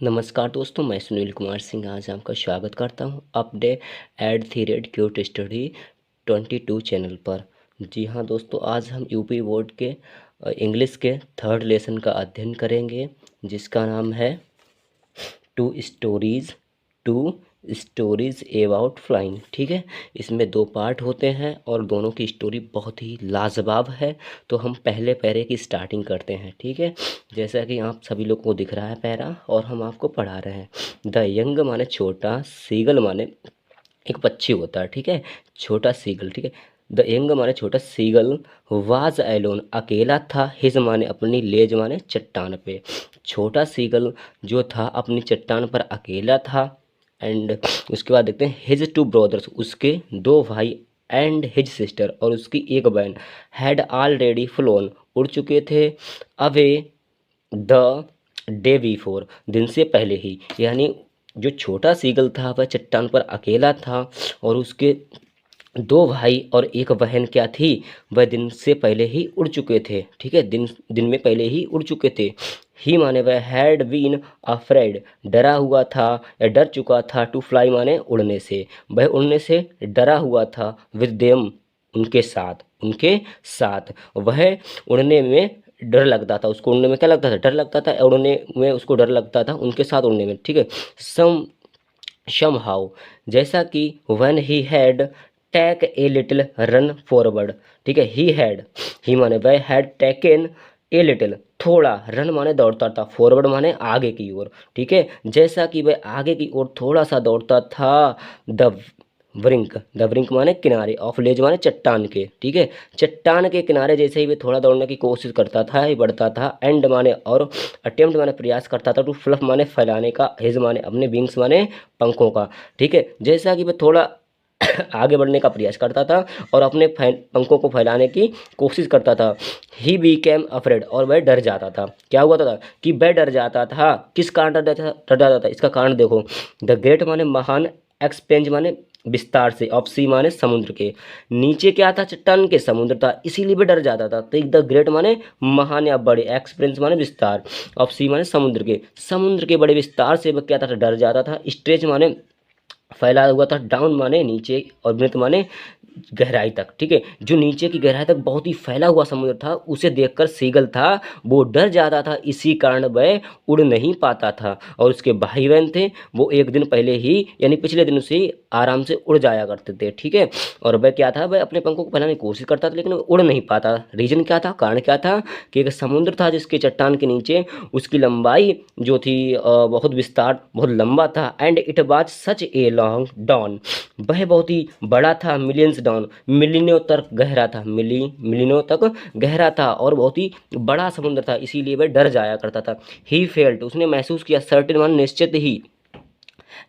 नमस्कार दोस्तों, मैं सुनील कुमार सिंह आज आपका स्वागत करता हूं update at the rate cute study 22 channel पर। जी हाँ दोस्तों, आज हम यूपी बोर्ड के इंग्लिश के थर्ड लेसन का अध्ययन करेंगे, जिसका नाम है टू स्टोरीज अबाउट फ्लाइंग। ठीक है, इसमें दो पार्ट होते हैं और दोनों की स्टोरी बहुत ही लाजवाब है। तो हम पहले पैरे की स्टार्टिंग करते हैं। ठीक है, जैसा कि आप सभी लोग को दिख रहा है पैरा, और हम आपको पढ़ा रहे हैं। द यंग माने छोटा, सीगल माने एक पक्षी होता है। ठीक है, छोटा सीगल। ठीक है, द यंग माने छोटा, सीगल वाज एलोन अकेला था, हिज माने अपनी, लेज माने चट्टान पे। छोटा सीगल जो था अपनी चट्टान पर अकेला था। एंड उसके बाद देखते हैं हिज टू ब्रदर्स, उसके दो भाई, एंड हिज सिस्टर, और उसकी एक बहन, हैड ऑलरेडी फ्लोन, उड़ चुके थे, अवे द डे बिफोर, दिन से पहले ही। यानी जो छोटा सीगल था वह चट्टान पर अकेला था, और उसके दो भाई और एक बहन क्या थी, वह दिन से पहले ही उड़ चुके थे। ठीक है, दिन में पहले ही उड़ चुके थे। ही माने वह हैड बीन अफ्रेड, डरा हुआ था या डर चुका था, टू फ्लाई माने उड़ने से, वह उड़ने से डरा हुआ था, विद देम उनके साथ वह उड़ने में डर लगता था, उसको उड़ने में क्या लगता था, डर लगता था, उड़ने में उसको डर लगता था, उनके साथ उड़ने में। ठीक है, सम हाउ, जैसा कि when he had take a little run forward. ठीक है, ही माने वह हैड टेकन ए लिटिल, थोड़ा, रन माने दौड़ता था, फॉरवर्ड माने आगे की ओर। ठीक है, जैसा कि वह आगे की ओर थोड़ा सा दौड़ता था, द द ब्रिंक माने किनारे, ऑफ लेज माने चट्टान के। ठीक है, चट्टान के किनारे जैसे ही वे थोड़ा दौड़ने की कोशिश करता था, ही बढ़ता था, एंड माने और, अटेम्प्ट माने प्रयास करता था, टू फ्लफ माने फैलाने का, हिज माने अपने, विंग्स माने पंखों का। ठीक है, जैसा कि वह थोड़ा आगे बढ़ने का प्रयास करता था और अपने पंखों को फैलाने की कोशिश करता था, ही बीकेम अफ्रेड, और वह डर जाता था। क्या हुआ था कि वह डर जाता था। किस कारण डर जाता था, इसका कारण देखो। द ग्रेट माने महान, एक्सपेंज माने विस्तार से, ऑफ सी माने समुद्र के, नीचे क्या था, चट्टान के समुद्र था, इसीलिए भी डर जाता था। तो द ग्रेट माने महान या बड़े, एक्सपेंस माने विस्तार, ऑफ सी माने समुद्र के बड़े विस्तार से वह क्या था, डर जाता था। स्ट्रेच माने फैला हुआ था, डाउन माने नीचे, और ब्रेथ माने गहराई तक। ठीक है, जो नीचे की गहराई तक बहुत ही फैला हुआ समुद्र था, उसे देखकर सीगल था वो डर जाता था, इसी कारण वह उड़ नहीं पाता था। और उसके भाई बहन थे, वो एक दिन पहले ही यानी पिछले दिन से ही आराम से उड़ जाया करते थे। ठीक है, और वह क्या था, वह अपने पंखों को फैलाने की कोशिश करता था, लेकिन वह उड़ नहीं पाता। रीजन क्या था, कारण क्या था कि एक समुद्र था जिसके चट्टान के नीचे उसकी लंबाई जो थी बहुत विस्तार, बहुत लंबा था। And it was such a long dawn, वह बहुत ही बड़ा था, मिलियंस डाउन, मिलियनों तक गहरा था, मिलियनों तक गहरा था, और बहुत ही बड़ा समुद्र था, इसीलिए वह डर जाया करता था। ही फेल्ट, उसने महसूस किया, सर्टेन मान निश्चित ही,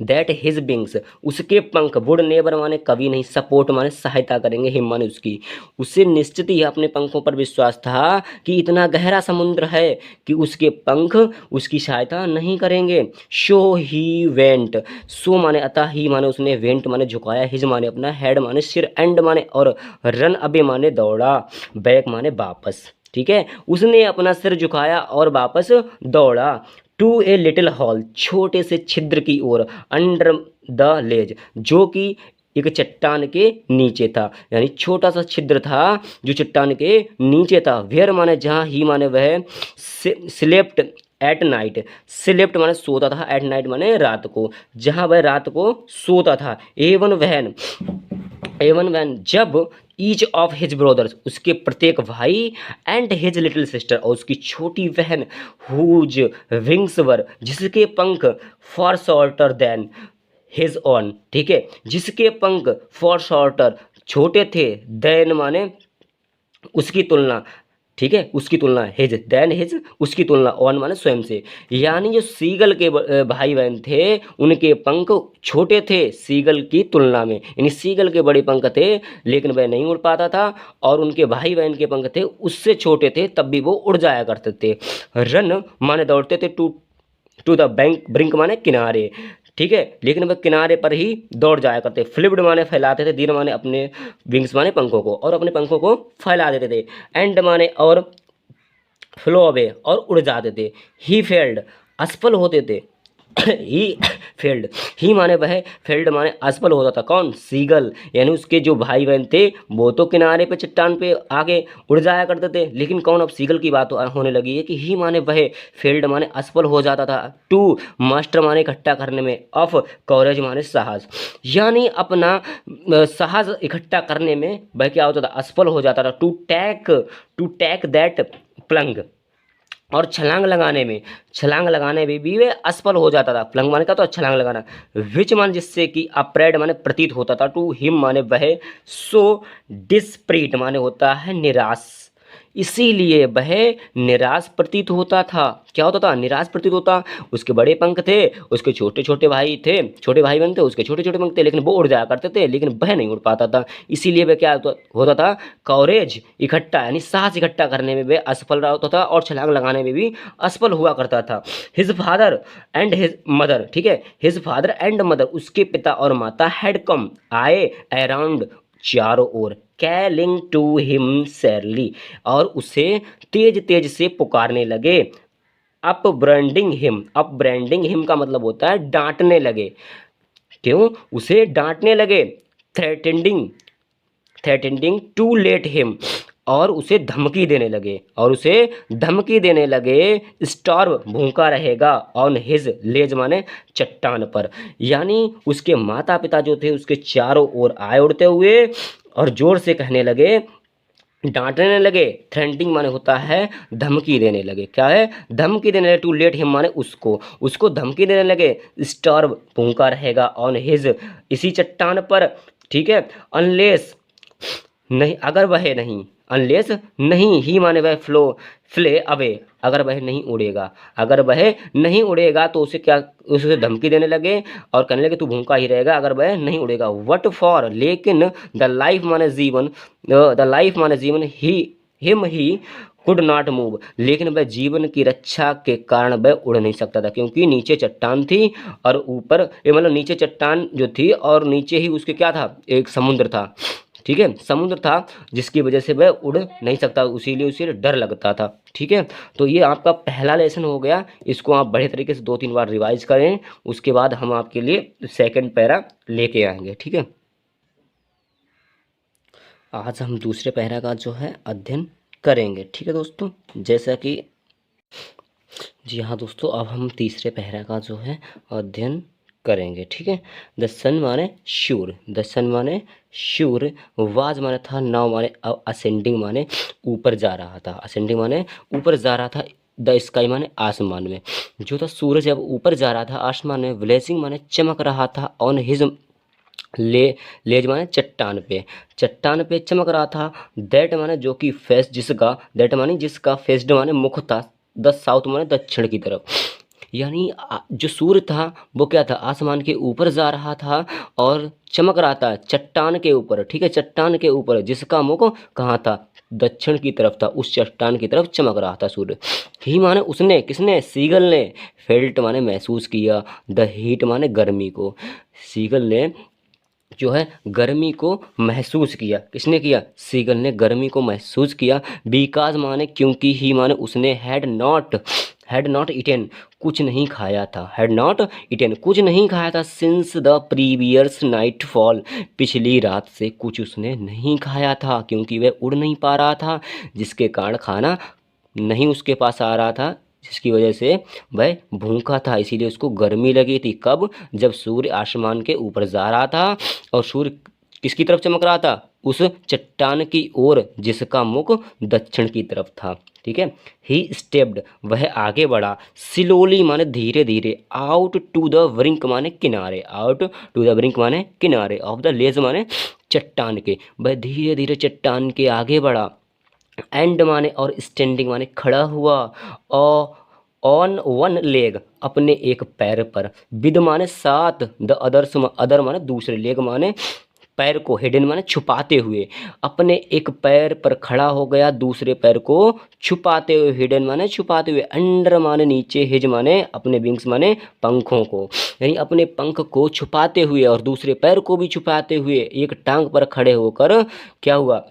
दैट हिज विंग्स, उसके पंख, वुड नेवर माने कभी नहीं, सपोर्ट माने सहायता करेंगे, हिम माने उसकी, उसे निश्चित ही अपने पंखों पर विश्वास था कि इतना गहरा समुद्र है कि उसके पंख उसकी सहायता नहीं करेंगे। शो ही वेंट, सो माने अतः, ही माने उसने, वेंट माने झुकाया, हिज माने अपना, हेड माने सिर, एंड माने और, रन अबे माने दौड़ा, बैक माने वापस। ठीक है, उसने अपना सिर झुकाया और वापस दौड़ा, टू ए लिटिल हॉल, छोटे से छिद्र की ओर, अंडर द लेज, जो कि एक चट्टान के नीचे था। यानी छोटा सा छिद्र था जो चट्टान के नीचे था। वेयर माने जहाँ, ही माने वह, स्लेप्ट एट नाइट, स्लेप्ट माने सोता था, एट नाइट माने रात को, जहाँ वह रात को सोता था। एवन वैन जब, ईच ऑफ हिज ब्रदर्स, उसके प्रत्येक भाई, एंड हिज लिटिल सिस्टर, और उसकी छोटी बहन, हुज विंग्स वर, जिसके पंख, for shorter than his on. ठीक है, जिसके पंख फॉर शॉर्टर छोटे थे, देन माने उसकी तुलना, ठीक है, उसकी तुलना, हिज देन हिज, उसकी तुलना, ऑन माने स्वयं से। यानी जो सीगल के भाई बहन थे, उनके पंख छोटे थे सीगल की तुलना में, यानी सीगल के बड़े पंख थे लेकिन वह नहीं उड़ पाता था, और उनके भाई बहन के पंख थे उससे छोटे थे, तब भी वो उड़ जाया करते थे। रन माने दौड़ते थे, टू द ब्रिंक माने किनारे। ठीक है, लेकिन वह किनारे पर ही दौड़ जाया करते। फ्लिप्ड माने फैलाते थे, दीर माने अपने, विंग्स माने पंखों को, और अपने पंखों को फैला देते थे, एंड माने और, फ्लो अवे और उड़ जाते थे। ही फेल्ड, असफल होते थे, ही फेल्ड, ही माने वह, फेल्ड माने असफल होता था। कौन? सीगल, यानी उसके जो भाई बहन थे वो तो किनारे पे चट्टान पे आगे उड़ जाया करते थे, लेकिन कौन? अब सीगल की बात होने लगी है कि ही माने वह, फेल्ड माने असफल हो जाता था, टू मास्टर माने इकट्ठा करने में, ऑफ कवरेज माने साहस, यानी अपना साहस इकट्ठा करने में वह क्या होता था? असफल हो जाता था। टू टेक दैट प्लंग, और छलांग लगाने में भी वे असफल हो जाता था। प्लंग माने का तो छलांग लगाना, विच मान जिससे कि अप्रेड माने प्रतीत होता था, टू हिम माने वह, सो डिस्प्रीट माने होता है निराश, इसीलिए वह निराश प्रतीत होता था। क्या होता था? निराश प्रतीत होता। उसके बड़े पंख थे, उसके छोटे छोटे भाई थे, छोटे भाई बहन थे, उसके छोटे छोटे पंख थे, लेकिन वो उड़ जाया करते थे, लेकिन वह नहीं उड़ पाता था। इसीलिए वह क्या होता था? कवरेज इकट्ठा यानी साहस इकट्ठा करने में वह असफल रहा होता था, और छलांग लगाने में भी असफल हुआ करता था। His father and his mother, ठीक है, हिज फादर एंड मदर, उसके पिता और माता हैड कम आए अराउंड, चारों ओर, कैलिंग टू हिम सैरली, और उसे तेज तेज से पुकारने लगे। अप ब्रांडिंग हिम का मतलब होता है डांटने लगे। क्यों? उसे डांटने लगे। थ्रेटेंडिंग थ्रेटेंडिंग टू लेट हिम, और उसे धमकी देने लगे, स्टार्व भूखा रहेगा, ऑन हिज लेज माने चट्टान पर, यानी उसके माता पिता जो थे उसके चारों ओर आए उड़ते हुए, और जोर से कहने लगे, डांटने लगे। थ्रेटनिंग माने होता है धमकी देने लगे। क्या है? धमकी देने लगे। टू लेट हिम माने उसको धमकी देने लगे। स्टार्व भूखा रहेगा, ऑन हिज इसी चट्टान पर, ठीक है, अनलेस नहीं, अगर वह नहीं, अनलेस नहीं, ही माने वह फ्ले अवे, अगर वह नहीं उड़ेगा तो उसे क्या, उसे धमकी देने लगे और कहने लगे तू भूखा ही रहेगा अगर वह नहीं उड़ेगा। वट फॉर, लेकिन द लाइफ माने जीवन ही him he could not move, लेकिन वह जीवन की रक्षा के कारण वह उड़ नहीं सकता था, क्योंकि नीचे चट्टान थी और ऊपर मतलब नीचे चट्टान जो थी और नीचे ही उसके क्या था? एक समुद्र था, ठीक है, समुद्र था, जिसकी वजह से वह उड़ नहीं सकता, इसीलिए उसे डर लगता था। ठीक है, तो ये आपका पहला लेसन हो गया। इसको आप बड़े तरीके से 2-3 बार रिवाइज करें, उसके बाद हम आपके लिए सेकंड पैरा लेके आएंगे। ठीक है, आज हम दूसरे पैरा का जो है अध्ययन करेंगे। ठीक है दोस्तों, जैसा कि जी हाँ दोस्तों, अब हम तीसरे पैरा का जो है अध्ययन करेंगे। ठीक है, द सन माने श्योर, द सन माने श्योर, वाज माने था, नाउ माने असेंडिंग माने ऊपर जा रहा था, असेंडिंग माने ऊपर जा रहा था, द स्काई माने आसमान में, जो था सूरज जब ऊपर जा रहा था आसमान में, ब्लेसिंग माने चमक रहा था, ऑन हिज लेज माने चट्टान पे चमक रहा था, दैट माने जो कि फेस जिसका, दैट माने जिसका, फेस्ड माने मुख था, द साउथ माने दक्षिण की तरफ, यानी जो सूर्य था वो क्या था? आसमान के ऊपर जा रहा था और चमक रहा था चट्टान के ऊपर। ठीक है, चट्टान के ऊपर, जिसका मुख कहाँ था? दक्षिण की तरफ था, उस चट्टान की तरफ चमक रहा था सूर्य। ही माने उसने, किसने? सीगल ने, फेल्ट माने महसूस किया, द हीट माने गर्मी को, सीगल ने जो है गर्मी को महसूस किया। किसने किया? सीगल ने गर्मी को महसूस किया। बिकाज माने क्योंकि, ही माने उसने, हैड नॉट इटेन कुछ नहीं खाया था, हैड नॉट इटेन कुछ नहीं खाया था, since the previous night fall पिछली रात से कुछ उसने नहीं खाया था, क्योंकि वह उड़ नहीं पा रहा था, जिसके कारण खाना नहीं उसके पास आ रहा था, जिसकी वजह से वह भूखा था, इसीलिए उसको गर्मी लगी थी। कब? जब सूर्य आसमान के ऊपर जा रहा था और सूर्य किसकी तरफ चमक रहा था? उस चट्टान की ओर, जिसका मुख दक्षिण की तरफ था। ठीक है, ही स्टेप्ड, वह आगे बढ़ा, स्लोली माने धीरे धीरे, आउट टू द ब्रिंक माने किनारे, आउट टू द ब्रिंक माने किनारे, ऑफ द लेज माने चट्टान के, वह धीरे धीरे चट्टान के आगे बढ़ा, एंड माने और स्टैंडिंग माने खड़ा हुआ, और ऑन वन लेग अपने एक पैर पर, विद माने साथ, द अदर्स अदर माने दूसरे, लेग माने पैर को, हिडन माने छुपाते हुए, अपने एक पैर पर खड़ा हो गया, दूसरे पैर को छुपाते हुए, हिडन माने छुपाते हुए, अंडर माने नीचे, हिज माने अपने विंग्स माने पंखों को, यानी अपने पंख को छुपाते हुए और दूसरे पैर को भी छुपाते हुए, एक टांग पर खड़े होकर क्या हुआ?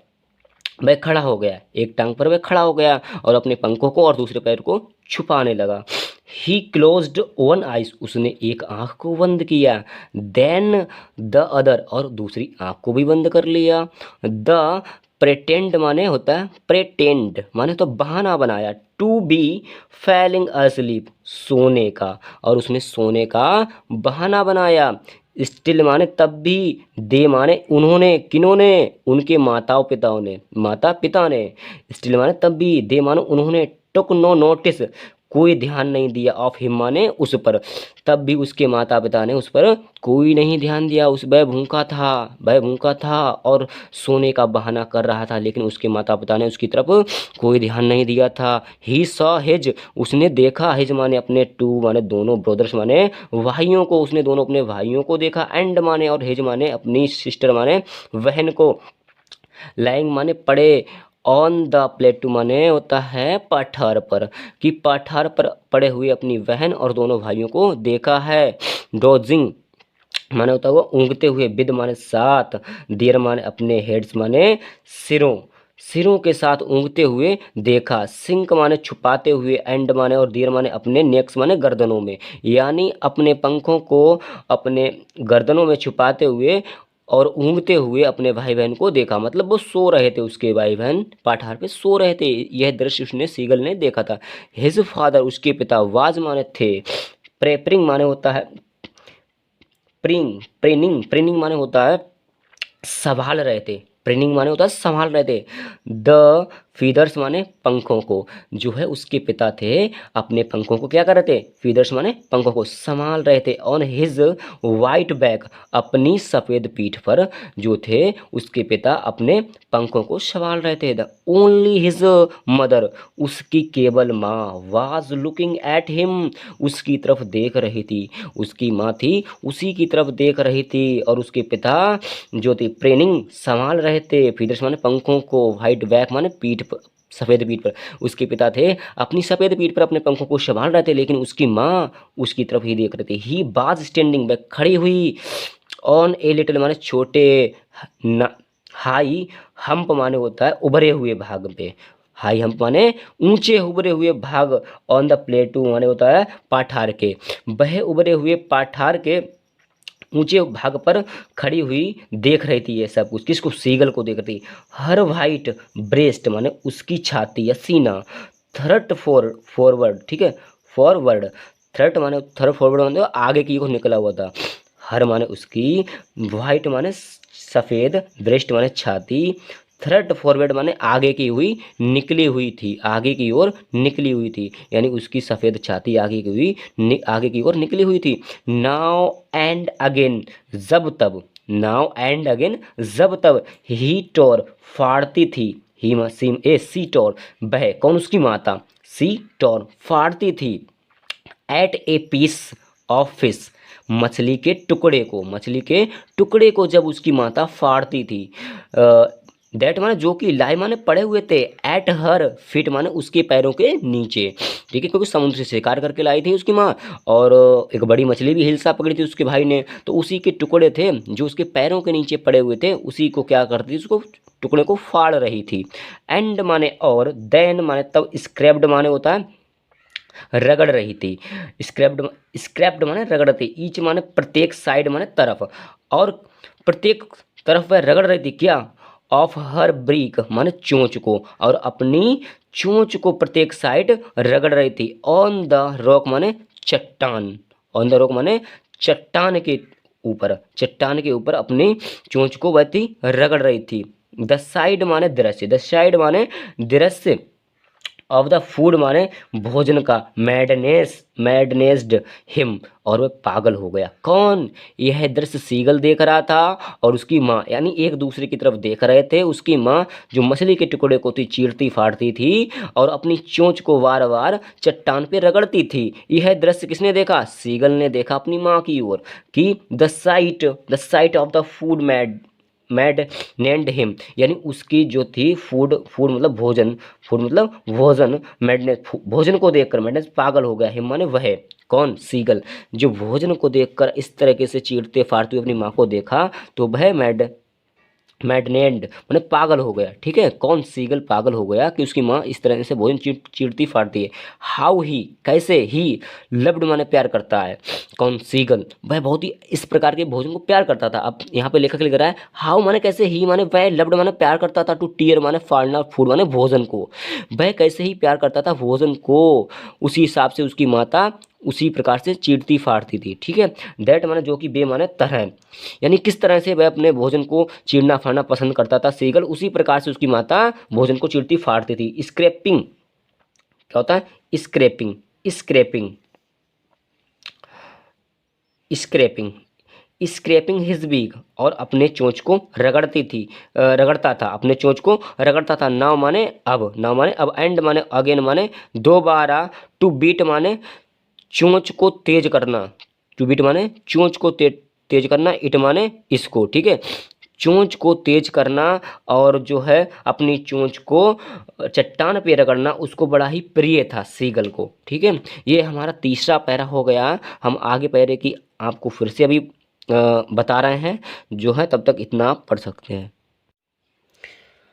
वह खड़ा हो गया, एक टांग पर वह खड़ा हो गया और अपने पंखों को और दूसरे पैर को छुपाने लगा। ही क्लोज्ड वन आइज, उसने एक आंख को बंद किया। देन द अदर, और दूसरी आंख को भी बंद कर लिया। द प्रेटेंड माने होता है, प्रेटेंड माने तो बहाना बनाया, टू बी फैलिंग अस्लीप, सोने का, और उसने सोने का बहाना बनाया। स्टिल माने तब भी, दे माने उन्होंने, किन्होंने, उनके माताओं पिताओं ने, माता पिता ने। स्टिल माने तब भी, दे माने उन्होंने, टुक नो नोटिस, कोई ध्यान नहीं दिया, ऑफ हिम माने उस पर, तब भी उसके माता पिता ने उस पर कोई नहीं ध्यान दिया। उस वह भूखा था, वह भूखा था और सोने का बहाना कर रहा था, लेकिन उसके माता पिता ने उसकी तरफ कोई ध्यान नहीं दिया था। ही सॉ हिज, उसने देखा, हिज माने अपने, टू माने दोनों, ब्रदर्स माने भाइयों को, उसने दोनों अपने भाइयों को देखा। एंड माने और हिज माने अपनी सिस्टर माने बहन को। लाइंग माने पड़े, ऑन द प्लेटू माने होता है पठार पर, कि पठार पर पड़े हुए अपनी बहन और दोनों भाइयों को देखा है। डोजिंग माने होता हुआ ऊँघते हुए, विद माने साथ, देर माने अपने, हेड्स माने सिरों, सिरों के साथ ऊँघते हुए देखा। सिंक माने छुपाते हुए, एंड माने और देर माने अपने, नेक्स माने गर्दनों में, यानी अपने पंखों को अपने गर्दनों में छुपाते हुए और ऊँघते हुए अपने भाई बहन को देखा। मतलब वो सो रहे थे, उसके भाई बहन पठार पे सो रहे थे। यह दृश्य उसने सीगल ने देखा था। हिज फादर, उसके पिता, वाज माने थे, प्रेपरिंग माने होता है प्रिनिंग, प्रिनिंग माने होता है संभाल रहे थे, प्रिनिंग माने होता है संभाल रहे थे। द फीदर्स माने पंखों को, जो है उसके पिता थे अपने पंखों को क्या कर रहे थे, फीदर्स माने पंखों को संभाल रहे थे। ऑन हिज वाइट बैक, अपनी सफ़ेद पीठ पर जो थे उसके पिता अपने पंखों को संभाल रहे थे। द ओनली हिज मदर, उसकी केवल माँ, वाज लुकिंग एट हिम, उसकी तरफ देख रही थी, उसकी माँ थी उसी की तरफ देख रही थी। और उसके पिता जो थे प्रेनिंग संभाल रहे थे, फीदर्स माने पंखों को, वाइट बैक माने पीठ पर, सफ़ेद पीठ पर, उसके पिता थे अपनी सफ़ेद पीठ पर अपने पंखों को संभाल रहे थे, लेकिन उसकी माँ उसकी तरफ ही देख रही थी। ही बाज स्टैंडिंग बैक, खड़ी हुई, ऑन ए लिटिल माने छोटे, न हाई हम्प माने होता है उभरे हुए भाग पे, हाई हम्प माने ऊंचे उभरे हुए भाग, ऑन द प्लेटू माने होता है पाठार के, वह उभरे हुए पाठार के ऊंचे भाग पर खड़ी हुई देख रही थी ये सब कुछ। किसको, सीगल को देख रही थी। हर वाइट ब्रेस्ट माने उसकी छाती या सीना, थ्रट फॉरवर्ड, ठीक है, फॉरवर्ड, थ्रट माने थ्रट फॉरवर्ड माने आगे की ओर निकला हुआ था। हर माने उसकी, वाइट माने सफ़ेद, ब्रेस्ट माने छाती, थ्रट फॉरवर्ड माने आगे की हुई, निकली हुई थी, आगे की ओर निकली हुई थी, यानी उसकी सफ़ेद छाती आगे की हुई, आगे की ओर निकली हुई थी। नाउ एंड अगेन, जब तब, नाउ एंड अगेन जब तब, ही टोर फाड़ती थी, ही मसीम ए सी टोर, वह कौन, उसकी माता, सी टोर फाड़ती थी। At a piece of fish, मछली के टुकड़े को, मछली के टुकड़े को जब उसकी माता फाड़ती थी। दैट माने जो कि, लाई माने पड़े हुए थे, एट हर फीट माने उसके पैरों के नीचे, ठीक है, क्योंकि समुद्र से शिकार करके लाई थी उसकी माँ, और एक बड़ी मछली भी हिलसा पकड़ी थी उसके भाई ने, तो उसी के टुकड़े थे जो उसके पैरों के नीचे पड़े हुए थे, उसी को क्या करती थी, उसको टुकड़े को फाड़ रही थी। एंड माने और, देन माने तब, स्क्रैप्ड माने होता है रगड़ रही थी, स्क्रैप्ड, स्क्रैप्ड माने रगड़ती, ईच माने प्रत्येक, साइड माने तरफ, और प्रत्येक तरफ वह रगड़ रही थी क्या, ऑफ हर ब्रीक माने चोंच को, और अपनी चोंच को प्रत्येक साइड रगड़ रही थी। ऑन द रॉक माने चट्टान, ऑन द रॉक माने चट्टान के ऊपर, चट्टान के ऊपर अपनी चोंच को वह थी रगड़ रही थी। द साइड माने दृश्य, द साइड माने दृश्य, ऑफ द फूड माने भोजन का, मैडनेस्ड हिम, और वह पागल हो गया। कौन, यह दृश्य सीगल देख रहा था और उसकी माँ, यानी एक दूसरे की तरफ देख रहे थे। उसकी माँ जो मछली के टुकड़े को थी चीरती फाड़ती थी और अपनी चोंच को वार वार चट्टान पे रगड़ती थी। यह दृश्य किसने देखा, सीगल ने देखा अपनी माँ की ओर, कि the site of the food mad NAND him, यानी उसकी जो थी फूड, फूड मतलब भोजन, फूड मतलब भोजन, मैडनेस भोजन को देखकर मैडनेस पागल हो गया। हिम माने वह, कौन, सीगल, जो भोजन को देखकर इस तरीके से चीरते फाड़ते हुए अपनी माँ को देखा तो वह मैड मैडनेंड मैंने पागल हो गया, ठीक है। कौन? सीगल पागल हो गया कि उसकी माँ इस तरह से भोजन चीरती फाड़ती है। हाउ ही, कैसे? ही लव्ड माने प्यार करता है। कौन? सीगल। वह बहुत ही इस प्रकार के भोजन को प्यार करता था। अब यहाँ पे लेखक लिख रहा है हाउ माने कैसे, ही माने वह, लव्ड माने प्यार करता था, टू टीयर माने फाड़ना, फूड माने भोजन को। वह कैसे ही प्यार करता था भोजन को, उसी हिसाब से उसकी माता उसी प्रकार से चीरती फाड़ती थी, ठीक है। दैट माने जो कि, बे माने तरह, यानी किस तरह से वह अपने भोजन को चीरना फाड़ना पसंद करता था सीगल, उसी प्रकार से उसकी माता भोजन को चीरती फाड़ती थी। स्क्रैपिंग क्या होता है? Scraping, scraping, scraping, scraping his beak, और अपने चोंच को रगड़ती थी, रगड़ता था, अपने चोंच को रगड़ता था। नाव माने अब, नाव माने अब, एंड माने अगेन माने दोबारा, टू बीट माने चोंच को तेज करना, टू बीट माने चोंच को तेज करना, इट माने इसको, ठीक है। चोंच को तेज करना और जो है अपनी चोंच को चट्टान पे रगड़ना उसको बड़ा ही प्रिय था सीगल को, ठीक है। ये हमारा तीसरा पैरा हो गया। हम आगे पैरे की आपको फिर से अभी बता रहे हैं जो है, तब तक इतना आप पढ़ सकते हैं।